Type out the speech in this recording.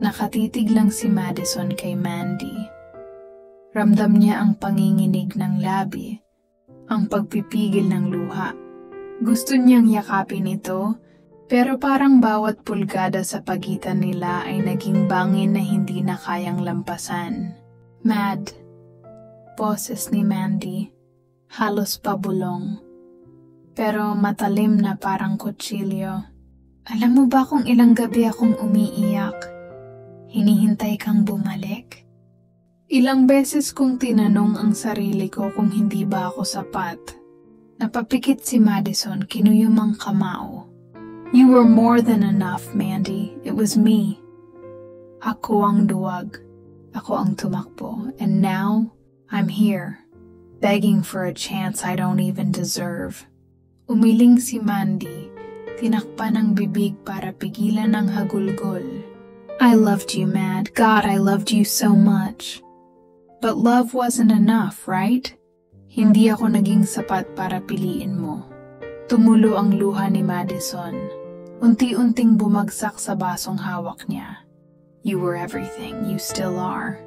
Nakatitig lang si Madison kay Mandy. Ramdam niya ang panginginig ng labi, ang pagpipigil ng luha. Gusto niyang yakapin ito, pero parang bawat pulgada sa pagitan nila ay naging bangin na hindi na kayang lampasan. Mad, boses ni Mandy, halos pabulong, pero matalim na parang kutsilyo. Alam mo ba kung ilang gabi akong umiiyak? Hinihintay kang bumalik? Ilang beses kong tinanong ang sarili ko kung hindi ba ako sapat. Napapikit si Madison, kinuyumang kamao. You were more than enough, Mandy. It was me. Ako ang duwag. Ako ang tumakbo. And now, I'm here, begging for a chance I don't even deserve. Umiling si Mandy, tinakpan ang bibig para pigilan ang hagulgol. I loved you, Mad. God, I loved you so much. But love wasn't enough, right? Hindi ako naging sapat para piliin mo. Tumulo ang luha ni Madison. Unti-unting bumagsak sa basong hawak niya. You were everything. You still are.